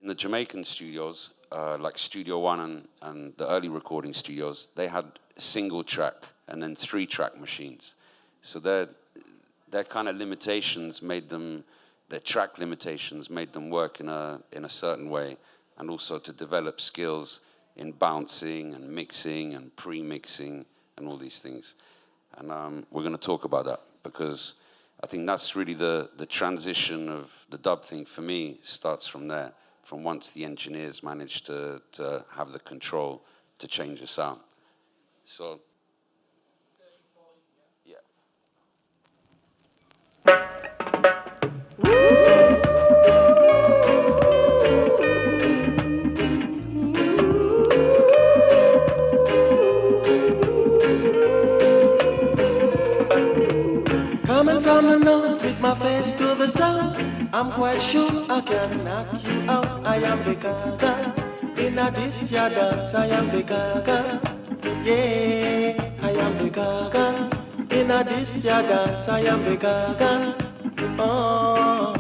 In the Jamaican studios, like Studio One and the early recording studios, they had single track and then 3-track machines. So their kind of limitations made them, their track limitations made them work in a certain way, and also to develop skills in bouncing and mixing and pre-mixing and all these things. And we're going to talk about that, because I think that's really the transition of the dub thing for me starts from there, from once the engineers managed to have the control to change the sound. So, yeah. Coming from the north with my face to the south, I'm quite sure I can knock you out. I am the gaga. In a this ya dance, I am the gaga. Yeah, I am the gaga. In a this ya dance, I am the gaga. Oh,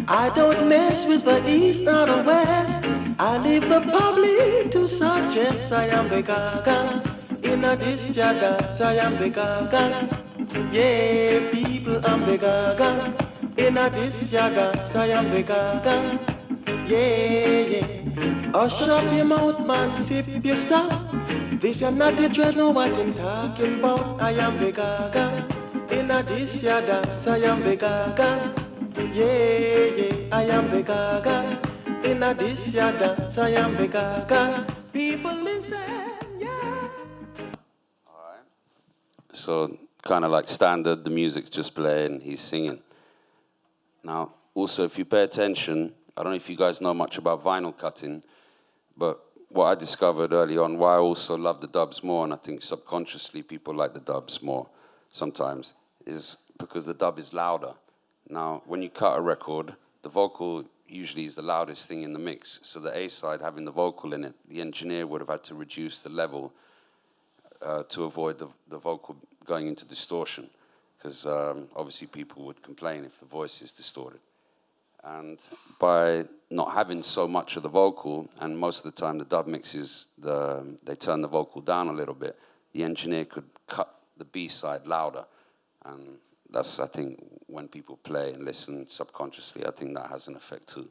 I don't mess with the east or the west. I leave the public to suggest I am the gaga. In a this ya dance, I am the gaga. Yeah, people, I'm the gaga. In a this ya dance, I am the gaga. Yeah, yeah. Oh, shut up your mouth, man, sip your stuff. This is not the dread, know what I'm talking about. I am the gaga. In a this ya dance, I am the gaga. Yeah, yeah, I am the gaga. In a this ya dance, I am the gaga. People listen, yeah. All right. So, kind of like standard, the music's just playing, he's singing. Now, also, if you pay attention, I don't know if you guys know much about vinyl cutting, but what I discovered early on, why I also love the dubs more, and I think subconsciously people like the dubs more sometimes, is because the dub is louder. Now, when you cut a record, the vocal usually is the loudest thing in the mix, so the A side having the vocal in it, the engineer would have had to reduce the level to avoid the vocal going into distortion, because obviously people would complain if the voice is distorted. And by not having so much of the vocal, and most of the time the dub mixes, they turn the vocal down a little bit, the engineer could cut the B side louder. And that's, I think, when people play and listen subconsciously, I think that has an effect too.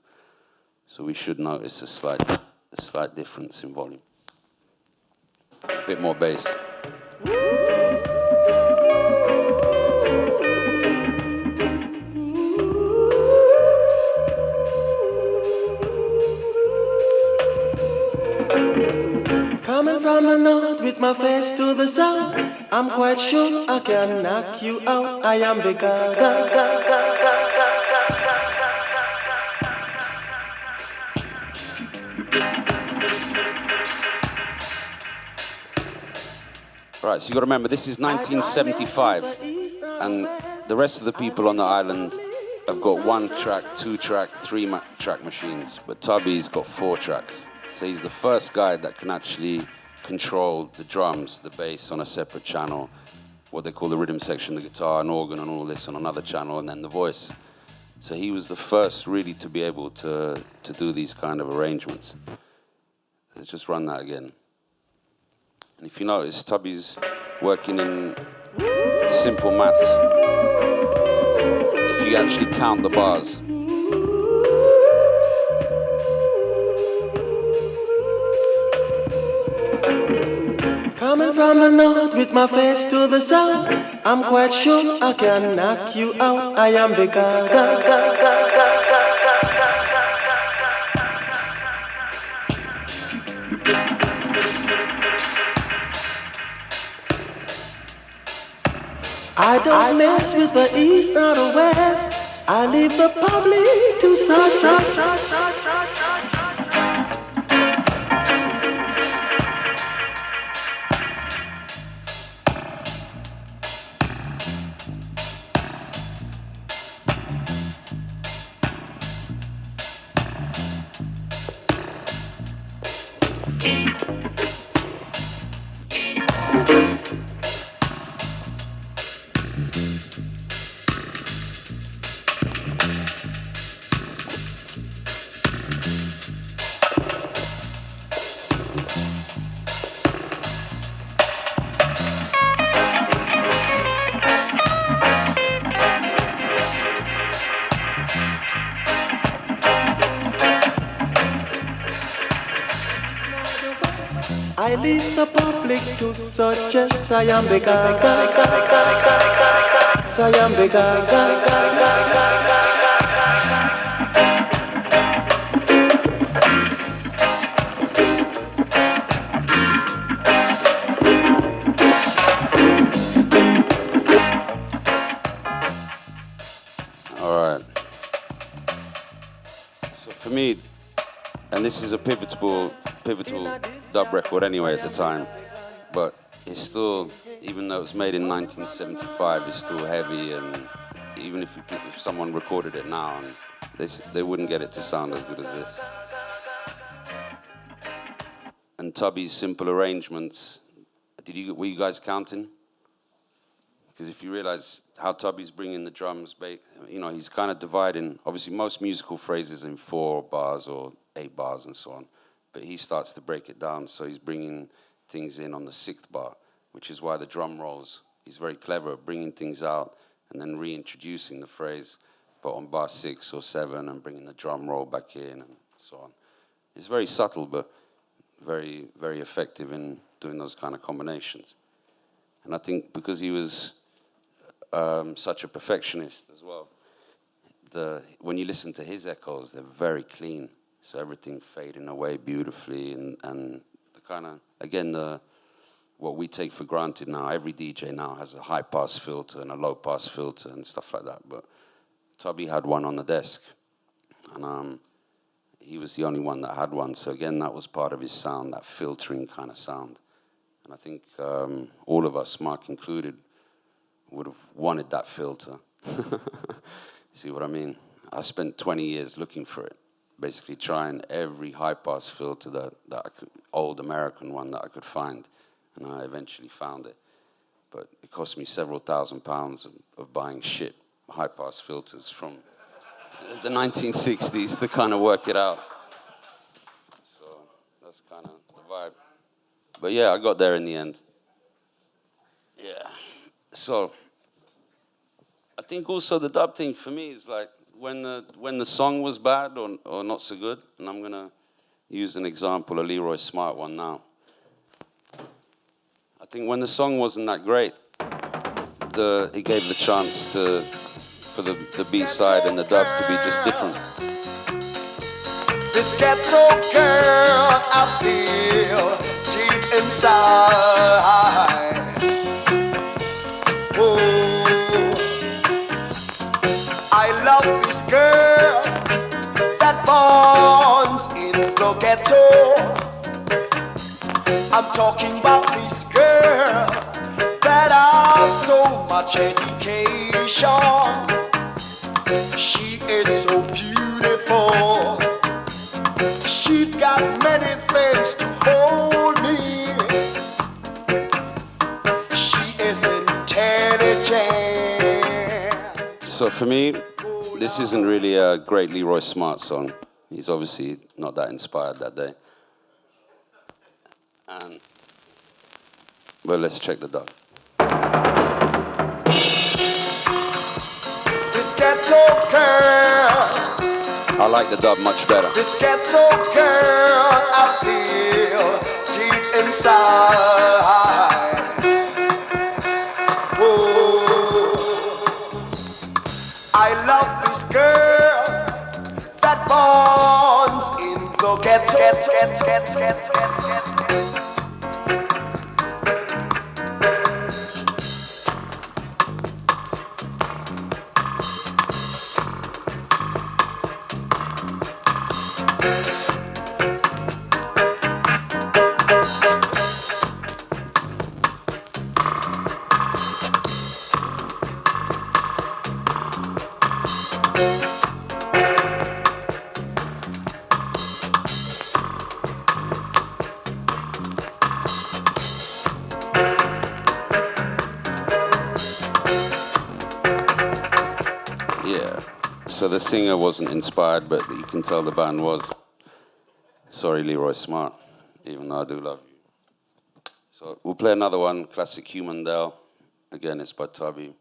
So we should notice a slight difference in volume. A bit more bass. Coming from the north with my face to the south, I'm quite sure I can knock you out. I am the gaga. Right, so you got to remember, this is 1975, and the rest of the people on the island have got 1-track, 2-track, 3-track machines, but Tubby's got 4 tracks. So he's the first guy that can actually control the drums, the bass on a separate channel, what they call the rhythm section, the guitar and organ and all this on another channel, and then the voice. So he was the first really to be able to do these kind of arrangements. Let's just run that again. And if you notice, Tubby's working in simple maths. If you actually count the bars. Coming from the north with my face to the south, I'm quite sure I can knock you out. I am the gaga. I don't mess with the east or the west. I leave the public to such. I lead the public to suggest I am the gaga. I am the gaga. All right. So for me, and this is a pivotal dub record anyway at the time, but it's still, even though it was made in 1975, it's still heavy, and even if someone recorded it now, and they wouldn't get it to sound as good as this. And Tubby's simple arrangements, were you guys counting? Because if you realize how Tubby's bringing the drums, he's kind of dividing, obviously most musical phrases in 4 bars or 8 bars and so on, but he starts to break it down, so he's bringing things in on the 6th bar, which is why the drum rolls, he's very clever at bringing things out and then reintroducing the phrase, but on bar 6 or 7 and bringing the drum roll back in and so on. It's very subtle, but very, very effective in doing those kind of combinations. And I think because he was such a perfectionist as well, when you listen to his echoes, they're very clean. So everything fading away beautifully, and the kind of, again, what we take for granted now, every DJ now has a high pass filter and a low pass filter and stuff like that, but Tubby had one on the desk, and he was the only one that had one, so again, that was part of his sound, that filtering kind of sound. And I think all of us, Mark included, would have wanted that filter. See what I mean? I spent 20 years looking for it, basically trying every high-pass filter that I could, old American one that I could find, and I eventually found it. But it cost me several £1,000s of buying shit high-pass filters from the 1960s to kind of work it out. So that's kind of the vibe. But yeah, I got there in the end. Yeah. So I think also the dub thing for me is like when the song was bad or not so good, and I'm gonna use an example, a Leroy Smart one now. I think when the song wasn't that great, he gave the chance for the B-side and the dub to be just different. This ghetto girl I feel deep inside. I love this girl that borns in the ghetto. I'm talking about this girl that has so much education. She is so beautiful. She got many things to hold me. She is intelligent. So for me, this isn't really a great Leroy Smart song. He's obviously not that inspired that day. Well, let's check the dub. This ghetto girl, I like the dub much better. this ghetto girl I feel deep inside. Whoa. I love this girl that borns in the ghetto. Yeah. So the singer wasn't inspired, but you can tell the band was. Sorry, Leroy Smart, even though I do love you. So we'll play another one, classic Human Dell. Again, it's by Tubby.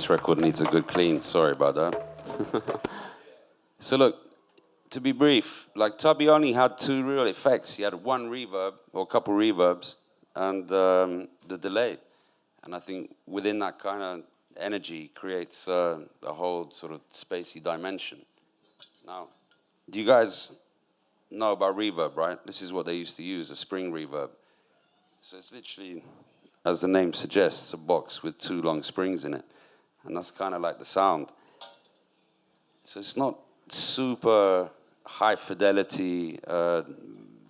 Record needs a good clean. Sorry about that. So look, to be brief, like Tubby only had two real effects. He had one reverb or a couple reverbs and the delay. And I think within that kind of energy creates a whole sort of spacey dimension. Now, do you guys know about reverb, right? This is what they used to use, a spring reverb. So it's literally, as the name suggests, a box with two long springs in it. And that's kind of like the sound. So it's not super high fidelity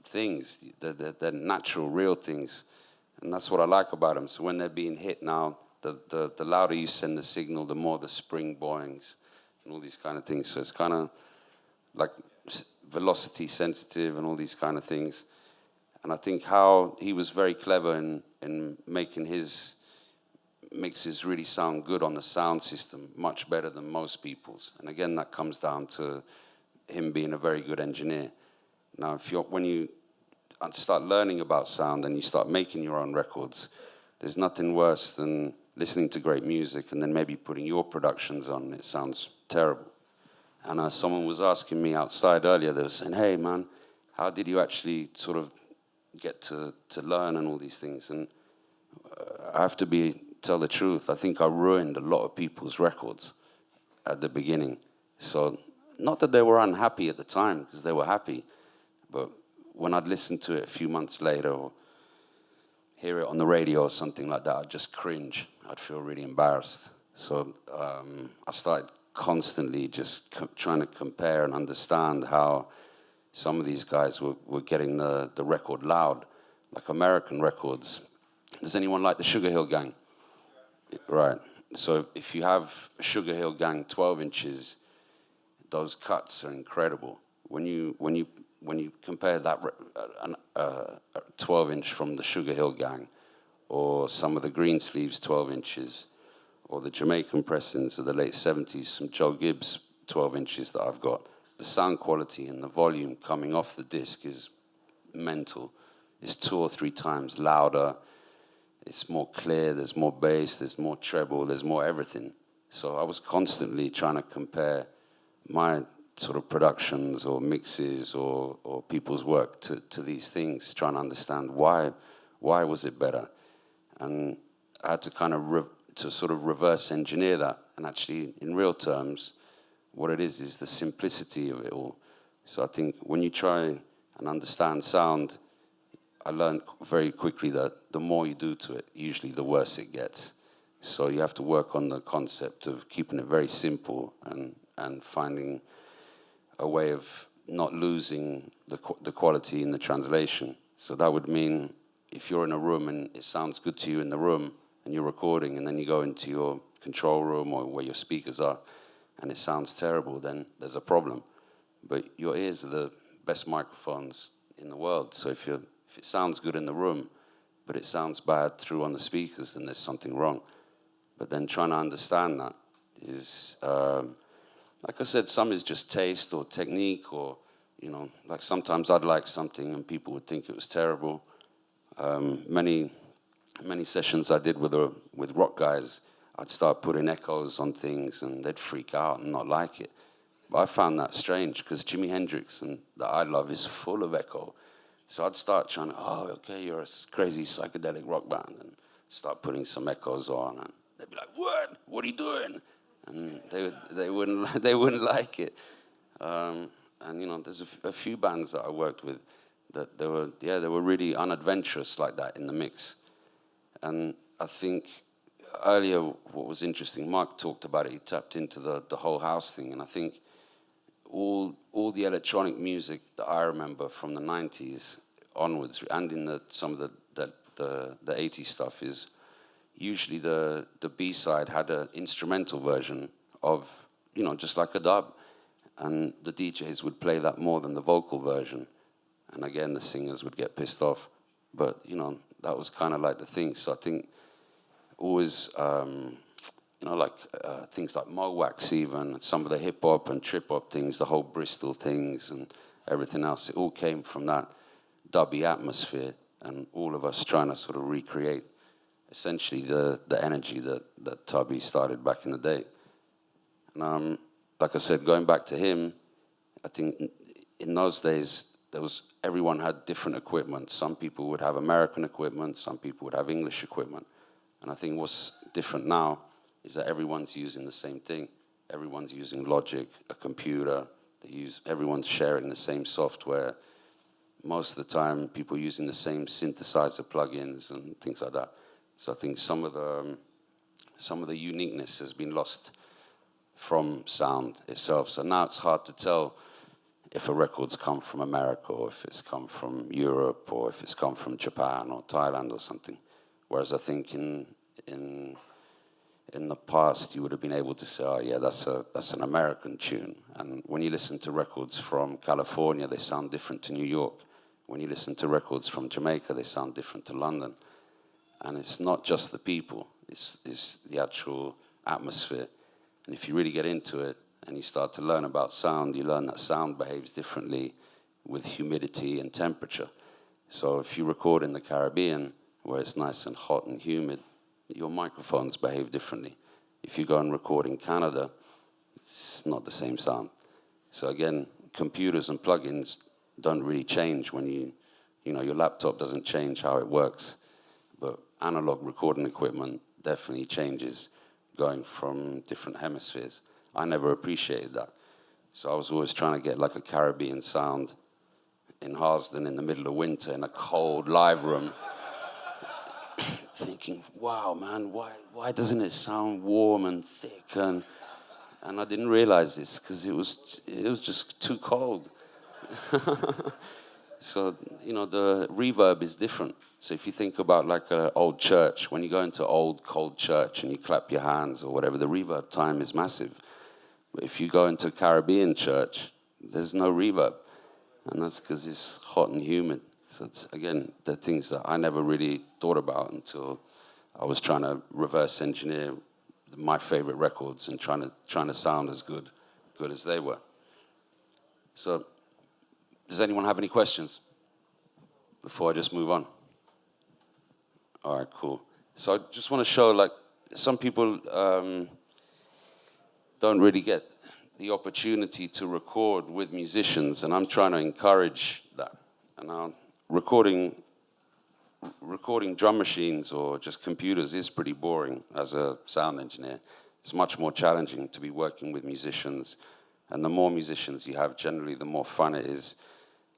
things. They're natural, real things. And that's what I like about them. So when they're being hit now, the louder you send the signal, the more the spring boings and all these kind of things. So it's kind of like velocity sensitive and all these kind of things. And I think how he was very clever in making his mixes really sound good on the sound system, much better than most people's. And again, that comes down to him being a very good engineer. Now, when you start learning about sound and you start making your own records, there's nothing worse than listening to great music and then maybe putting your productions on. It sounds terrible. And someone was asking me outside earlier, they were saying, hey, man, how did you actually sort of get to learn and all these things? And I have to tell the truth, I think I ruined a lot of people's records at the beginning. So, not that they were unhappy at the time, because they were happy, but when I'd listen to it a few months later or hear it on the radio or something like that, I'd just cringe. I'd feel really embarrassed. So I started constantly just trying to compare and understand how some of these guys were getting the record loud, like American records. Does anyone like the Sugar Hill Gang? Right. So if you have Sugar Hill Gang 12 inches, those cuts are incredible. When you compare that 12 inch from the Sugar Hill Gang, or some of the Greensleeves 12 inches, or the Jamaican pressings of the late 70s, some Joe Gibbs 12 inches that I've got, the sound quality and the volume coming off the disc is mental. It's 2 or 3 times louder. It's more clear, there's more bass, there's more treble, there's more everything. So I was constantly trying to compare my sort of productions or mixes or people's work to these things, trying to understand why was it better. And I had to kind of sort of reverse engineer that. And actually, in real terms, what it is the simplicity of it all. So I think when you try and understand sound, I learned very quickly that the more you do to it, usually the worse it gets. So you have to work on the concept of keeping it very simple and finding a way of not losing the quality in the translation. So that would mean if you're in a room and it sounds good to you in the room and you're recording and then you go into your control room or where your speakers are and it sounds terrible, then there's a problem. But your ears are the best microphones in the world. So if it sounds good in the room, but it sounds bad through on the speakers, then there's something wrong. But then trying to understand that is, like I said, some is just taste or technique or, like sometimes I'd like something and people would think it was terrible. Many sessions I did with rock guys, I'd start putting echoes on things and they'd freak out and not like it. But I found that strange because Jimi Hendrix and that I love is full of echo. So I'd start trying to, oh, okay, you're a crazy psychedelic rock band, and start putting some echoes on, and they'd be like, what? What are you doing? And they wouldn't like it. And you know, there's a few bands that I worked with that they were really unadventurous like that in the mix. And I think earlier what was interesting, Mark talked about it, he tapped into the whole house thing, and I think all the electronic music that I remember from the 90s onwards, and in some of the 80s stuff, is usually the B-side had an instrumental version of, you know, just like a dub. And the DJs would play that more than the vocal version. And again, the singers would get pissed off. But, you know, that was kind of like the thing. So I think always, you know, like things like Mo Wax even, some of the hip-hop and trip-hop things, the whole Bristol things and everything else, it all came from that dubby atmosphere, and all of us trying to sort of recreate essentially the energy that Tubby started back in the day. And like I said, going back to him, I think in those days, everyone had different equipment. Some people would have American equipment, some people would have English equipment. And I think what's different now is that everyone's using the same thing. Everyone's using Logic, a computer. Everyone's sharing the same software. Most of the time, people are using the same synthesizer plugins and things like that. So I think some of the uniqueness has been lost from sound itself. So now it's hard to tell if a record's come from America, or if it's come from Europe, or if it's come from Japan or Thailand or something. Whereas I think in the past, you would have been able to say, oh yeah, that's an American tune. And when you listen to records from California, they sound different to New York. When you listen to records from Jamaica, they sound different to London. And it's not just the people, it's the actual atmosphere. And if you really get into it and you start to learn about sound, you learn that sound behaves differently with humidity and temperature. So if you record in the Caribbean, where it's nice and hot and humid, your microphones behave differently. If you go and record in Canada, it's not the same sound. So again, computers and plugins don't really change when you know, your laptop doesn't change how it works. But analog recording equipment definitely changes going from different hemispheres. I never appreciated that. So I was always trying to get like a Caribbean sound in Harsden in the middle of winter in a cold live room, thinking, wow, man, why doesn't it sound warm and thick? And I didn't realize this because it was just too cold. So, you know, the reverb is different. So if you think about like an old church, when you go into old, cold church and you clap your hands or whatever, the reverb time is massive. But if you go into a Caribbean church, there's no reverb. And that's because it's hot and humid. So it's, again, the things that I never really thought about until I was trying to reverse engineer my favorite records and trying to sound as good as they were. So does anyone have any questions before I just move on? All right, cool. So I just want to show, like, some people don't really get the opportunity to record with musicians, and I'm trying to encourage that. And recording drum machines or just computers is pretty boring as a sound engineer. It's much more challenging to be working with musicians, and the more musicians you have, generally, the more fun it is,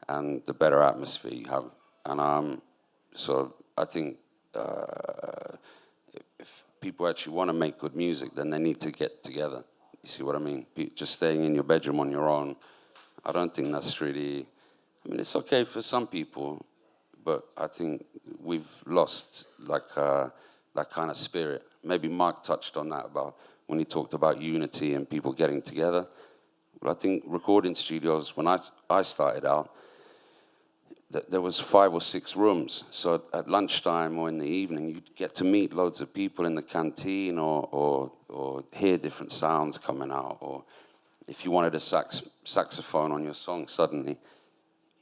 and the better atmosphere you have. And so I think if people actually want to make good music, then they need to get together. You see what I mean? Just staying in your bedroom on your own, I don't think that's really... I mean, it's okay for some people, but I think we've lost like that kind of spirit. Maybe Mark touched on that about when he talked about unity and people getting together. Well, I think recording studios, when I started out, there was 5 or 6 rooms. So at lunchtime or in the evening, you'd get to meet loads of people in the canteen or hear different sounds coming out. Or if you wanted a saxophone on your song, suddenly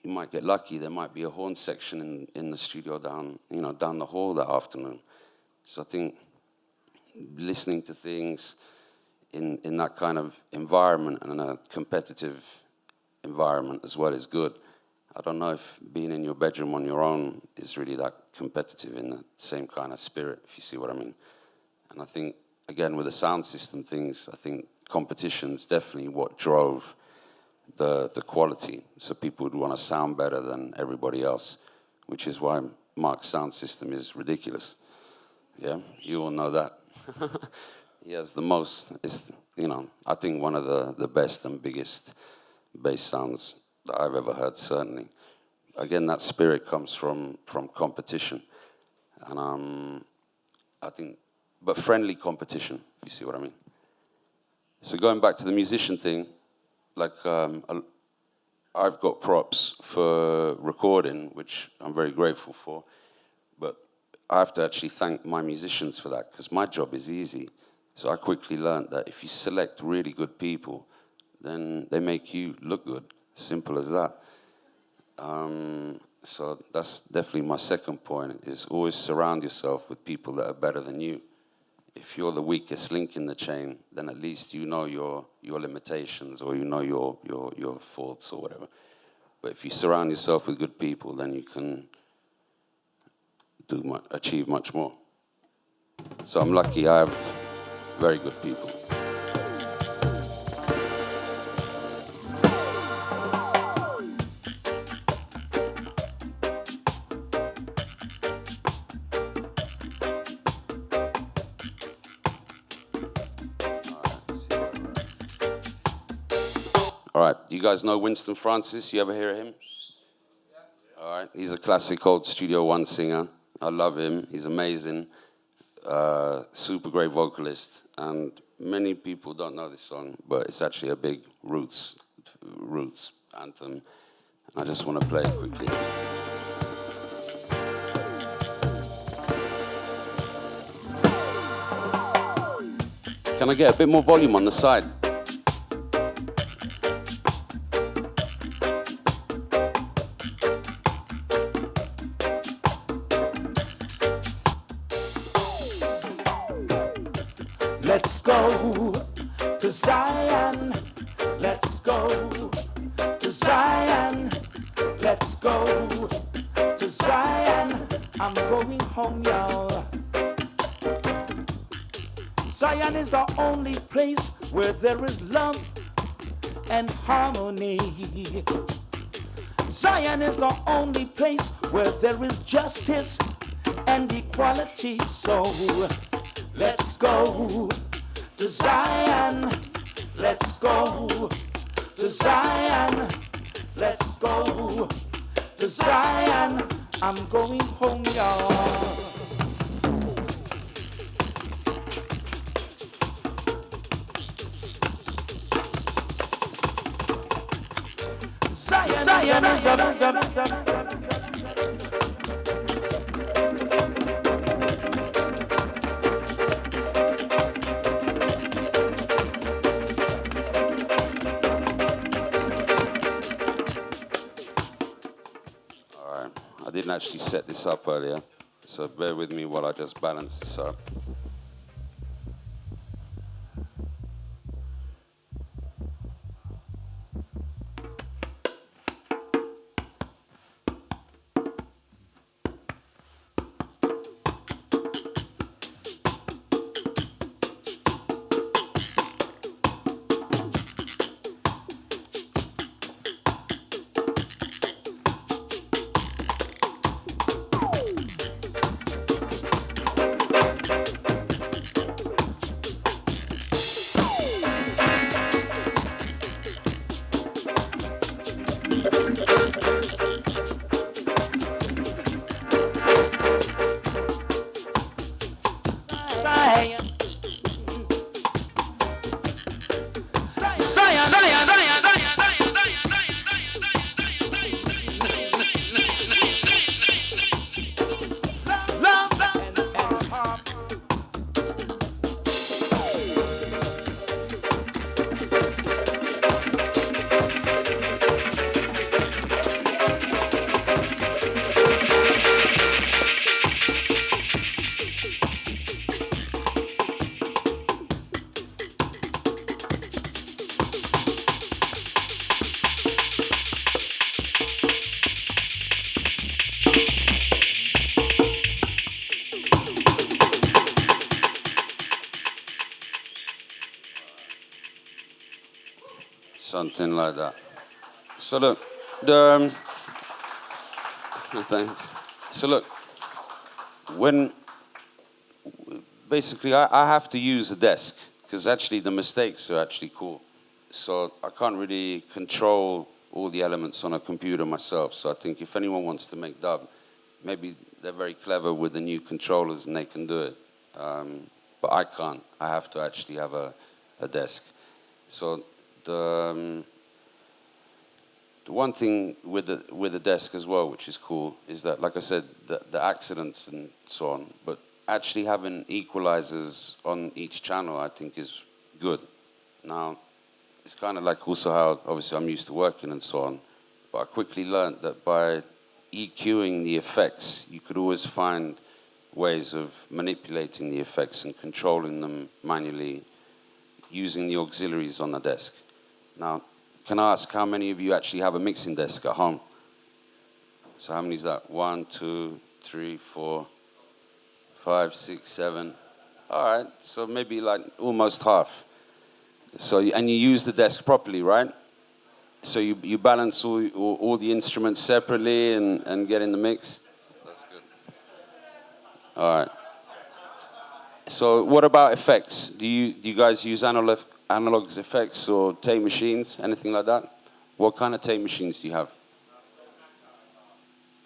you might get lucky. There might be a horn section in the studio down the hall that afternoon. So I think listening to things in that kind of environment and in a competitive environment as well is good. I don't know if being in your bedroom on your own is really that competitive in the same kind of spirit, if you see what I mean. And I think, again, with the sound system things, I think competition's definitely what drove the quality. So people would want to sound better than everybody else, which is why Mark's sound system is ridiculous. Yeah, you all know that. He has the most, I think one of the best and biggest bass sounds that I've ever heard, certainly. Again, that spirit comes from competition. And I think, but friendly competition, if you see what I mean. So going back to the musician thing, like I've got props for recording, which I'm very grateful for, but I have to actually thank my musicians for that, because my job is easy. So I quickly learned that if you select really good people, then they make you look good. Simple as that. So that's definitely my second point, is always surround yourself with people that are better than you. If you're the weakest link in the chain, then at least you know your limitations, or you know your faults or whatever. But if you surround yourself with good people, then you can achieve much more. So I'm lucky I have very good people. All right, you guys know Winston Francis? You ever hear of him? Yeah. All right, he's a classic old Studio One singer. I love him. He's amazing. Super great vocalist. And many people don't know this song, but it's actually a big roots anthem. And I just want to play it quickly. Can I get a bit more volume on the side? Let's go to Zion. Let's go to Zion. Let's go to Zion. I'm going home, y'all. Zion is the only place where there is love and harmony. Zion is the only place where there is justice and equality. So let's go to Zion. Let's go to Zion. Let's go to Zion. I'm going home, y'all. Zion, Zion, Zion. I didn't actually set this up earlier, so bear with me while I just balance this up. something like that. So look, the thanks. So look, when basically I have to use a desk because actually the mistakes are actually cool. So I can't really control all the elements on a computer myself. So I think if anyone wants to make dub, maybe they're very clever with the new controllers and they can do it. But I can't. I have to actually have a desk. So the one thing with the desk as well, which is cool, is that, like I said, the accidents and so on, but actually having equalizers on each channel, I think, is good. Now, it's kind of like also how, obviously, I'm used to working and so on, but I quickly learned that by EQing the effects, you could always find ways of manipulating the effects and controlling them manually using the auxiliaries on the desk. Now, can I ask how many of you actually have a mixing desk at home? So how many is that? 1, 2, 3, 4, 5, 6, 7. All right, so maybe like almost half. So, and you use the desk properly, right? So you balance all the instruments separately and get in the mix? That's good. All right. So what about effects? Do you guys use analog effects or tape machines, anything like that? What kind of tape machines do you have?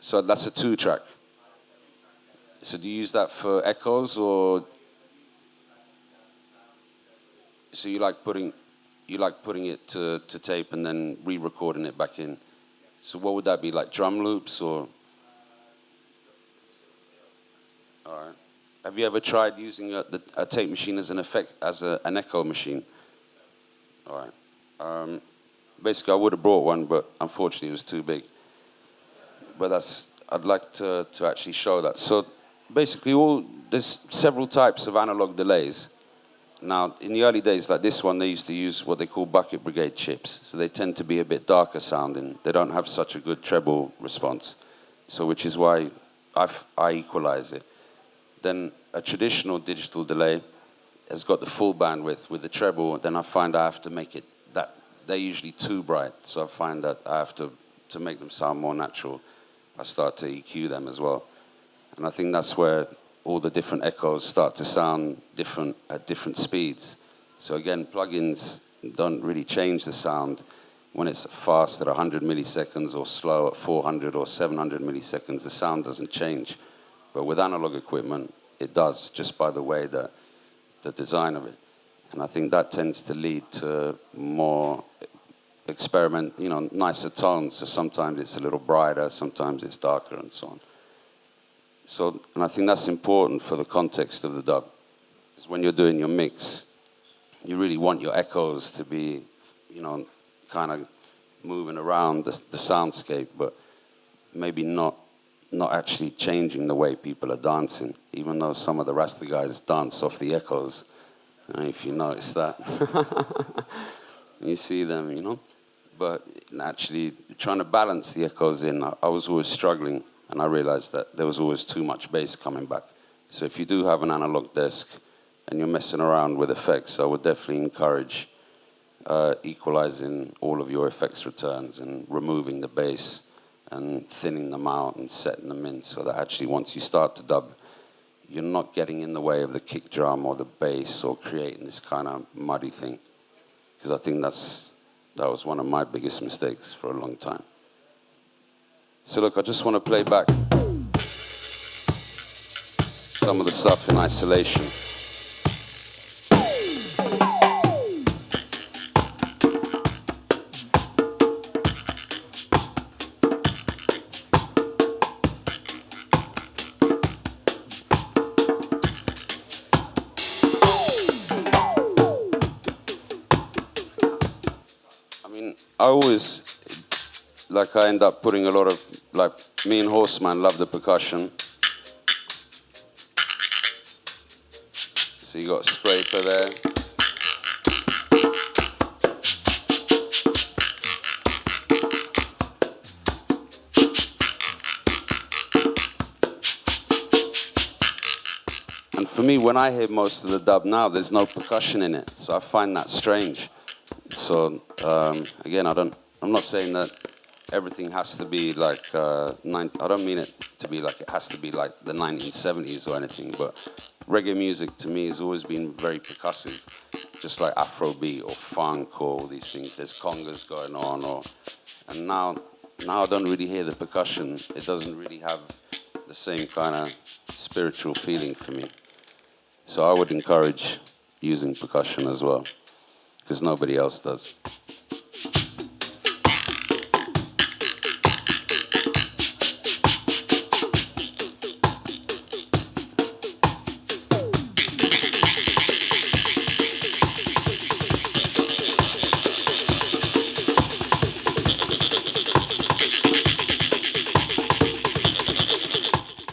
So that's a 2-track. So do you use that for echoes, or so you like putting it to tape and then re-recording it back in? So what would that be, like drum loops or? All right. Have you ever tried using a tape machine as an effect, as an echo machine? All right. Basically, I would have brought one, but unfortunately, it was too big. But I'd like to actually show that. So basically, there's several types of analog delays. Now, in the early days, like this one, they used to use what they call bucket brigade chips. So they tend to be a bit darker sounding. They don't have such a good treble response. So which is why I equalize it. Then a traditional digital delay has got the full bandwidth with the treble. Then I find I have to make it that they're usually too bright. So I find that I have to make them sound more natural, I start to EQ them as well. And I think that's where all the different echoes start to sound different at different speeds. So again, plugins don't really change the sound when it's fast at 100 milliseconds or slow at 400 or 700 milliseconds. The sound doesn't change. But with analog equipment, it does, just by the way that the design of it. And I think that tends to lead to more experiment, nicer tones. So sometimes it's a little brighter, sometimes it's darker, and so on. So, and I think that's important for the context of the dub. Because when you're doing your mix, you really want your echoes to be, kind of moving around the soundscape, but maybe not actually changing the way people are dancing, even though some of the Rasta guys dance off the echoes. I don't know if you notice that. You see them, But actually trying to balance the echoes in, I was always struggling, and I realized that there was always too much bass coming back. So if you do have an analog desk and you're messing around with effects, I would definitely encourage equalizing all of your effects returns and removing the bass and thinning them out and setting them in so that actually once you start to dub, you're not getting in the way of the kick drum or the bass or creating this kind of muddy thing. Because I think that was one of my biggest mistakes for a long time. So look, I just want to play back some of the stuff in isolation. I always, I end up putting a lot of, me and Horseman love the percussion. So you got a scraper there. And for me, when I hear most of the dub now, there's no percussion in it. So I find that strange. So again, I'm not saying that everything has to be like I don't mean it to be like it has to be like the 1970s or anything, but reggae music to me has always been very percussive, just like Afrobeat or funk or all these things. There's congas going on, and now I don't really hear the percussion. It doesn't really have the same kind of spiritual feeling for me. So I would encourage using percussion as well, because nobody else does.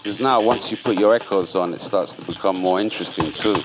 Because now once you put your echoes on, it starts to become more interesting too.